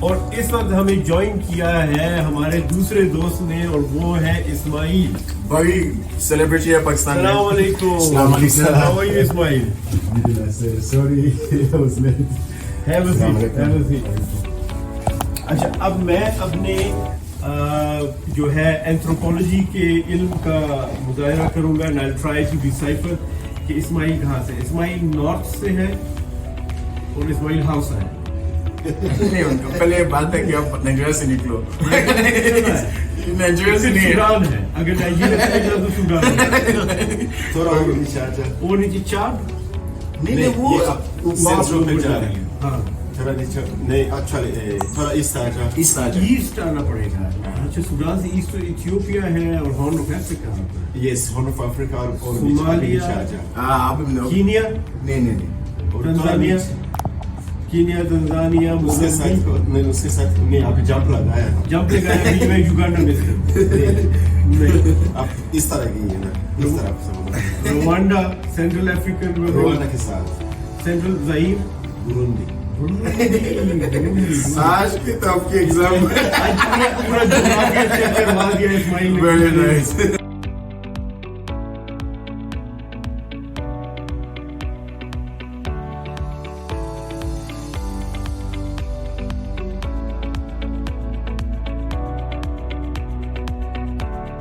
اور اس وقت ہمیں جوائن کیا ہے ہمارے دوسرے دوست نے اور وہ ہے اسماعیل. بڑی سیلیبریٹی ہے پاکستان میں. السلام علیکم. السلام علیکم. How are you, Ismail? Sorry, I was late. Have a seat. اچھا اب میں اپنے جو ہے اینتھروپولوجی کے علم کا مظاہرہ کروں گا. and I'll try to decipher کہ اسماعیل کہاں سے. اسماعیل نارتھ سے ہے اور اسماعیل ہاؤس ہے. نہیں ان کو پہلے بات ہے کہ آپ نائجیریا سے نکلو. نائجیریا سے نہیں سوڈان ہے. اگر نائجیریا سے نکلا تو سوڈان ہے. تھوڑا اور نیچے آ جا. وہ نیچے چاد نہیں وہ سینٹرل میں جا رہی ہے. ہاں تھوڑا نیچے نہیں اچھا تھوڑا ایسٹ آ جا. ایسٹ آ جا. ایسٹ آنا پڑے گا. اچھا سوڈان سے ایسٹ تو ایتھیوپیا ہے اور horn of Africa. Yes horn of Africa اور صومالیہ. نیچے آ جا. ہاں آپ کینیا, نہیں تنزانیہ, کینیا, تنزانیہ, اس کے ساتھ نہیں اس کے ساتھ نہیں آپ جمپ لگایا. جمپ لگایا بیچ میں یوگانڈا میں سے. آپ اس طرح کی ہے نا اس طرح آپ سمجھ. روانڈا سینٹرل افریقن روانڈا کے ساتھ سینٹرل ظہیر برونڈی. آج کی تو آپ کی ایگزام پورا جغرافیہ چیک کروا دیا اسماعیل نے. Very nice.